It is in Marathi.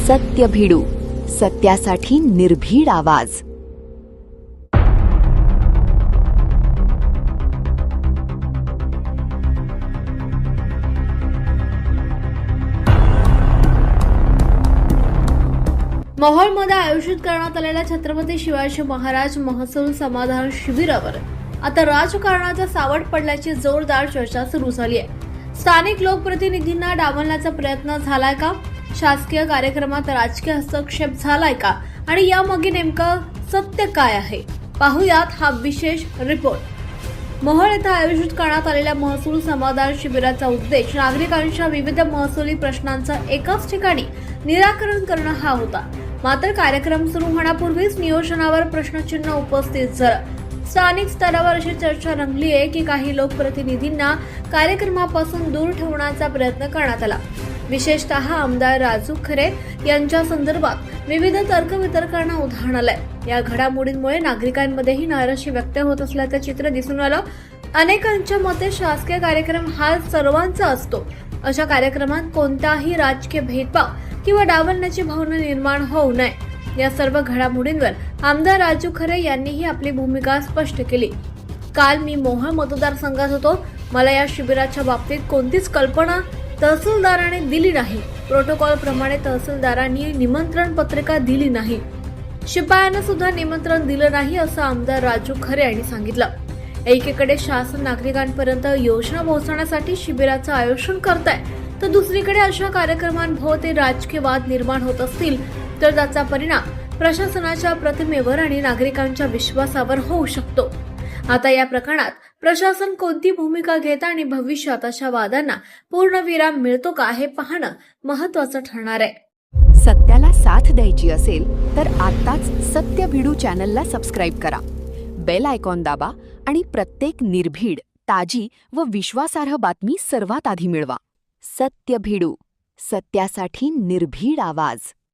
सत्य भिडू, सत्यासाठी निर्भीड आवाज. मोहोळमध्ये आयोजित करण्यात आलेल्या छत्रपती शिवाजी महाराज महसूल समाधान शिबिरावर आता राजकारणाचा सावट पडल्याची जोरदार चर्चा सुरू झाली आहे. स्थानिक लोकप्रतिनिधींना डावलण्याचा प्रयत्न झालाय का? शासकीय कार्यक्रमात राजकीय हस्तक्षेप झालाय का? आणि यामागे नेमकं सत्य काय आहे? पाहुयात हा विशेष रिपोर्ट. मोहोळ येथे आयोजित करण्यात आलेल्या महसूल समाधान शिबिराचा उद्देश नागरिकांच्या विविध महसुली प्रश्नांचं एकाच ठिकाणी निराकरण करणं हा होता. मात्र कार्यक्रम सुरू होण्यापूर्वीच नियोजनावर प्रश्नचिन्ह उपस्थित झालं. स्थानिक स्तरावर अशी चर्चा रंगली आहे की काही लोकप्रतिनिधींना कार्यक्रमापासून दूर ठेवण्याचा प्रयत्न करण्यात आला. विशेषतः आमदार राजू खरे यांच्या संदर्भात विविध तर्कवितर्कांना उधाण आलंय. या घडामोडींमुळे नागरिकांमध्येही नाराजी व्यक्त होत असल्याचं चित्र दिसून आलं. अनेकांच्या मते शासकीय कार्यक्रम हा सर्वांचा असतो. अशा कार्यक्रमात कोणताही राजकीय भेदभाव किंवा डावलण्याची भावना निर्माण होऊ नये. या सर्व घडामोडींवर आमदार राजू खरे यांनीही आपली भूमिका स्पष्ट केली. काल मी मोहोळ मतदारसंघात होतो. मला या शिबिराच्या बाबतीत कोणतीच कल्पना तहसीलदाराने दिली नाही. प्रोटोकॉल प्रमाणे तहसीलदारांनी निमंत्रण पत्रिका दिली नाही. शिपायांना सुद्धा निमंत्रण दिलं नाही असं आमदार राजू खरे यांनी सांगितलं. एकीकडे शासन नागरिकांपर्यंत योजना पोहोचवण्यासाठी शिबिराचं आयोजन करत आहे, तर दुसरीकडे अशा कार्यक्रमांभोवती राजकीय वाद निर्माण होत असतील तर त्याचा परिणाम प्रशासनाच्या प्रतिमेवर आणि नागरिकांच्या विश्वासावर होऊ शकतो. आता या प्रकरणात प्रशासन कोणती भूमिका घेतं आणि भविष्यात अशा वादांना पूर्णविराम मिळतो का हे पाहणं महत्त्वाचं ठरणार आहे. सत्याला साथ द्यायची असेल तर आताच सत्य भिडू चॅनलला सबस्क्राईब करा. बेल आयकॉन दाबा आणि प्रत्येक निर्भीड, ताजी व विश्वासार्ह बातमी सर्वात आधी मिळवा. सत्य भिडू, सत्यासाठी निर्भीड आवाज.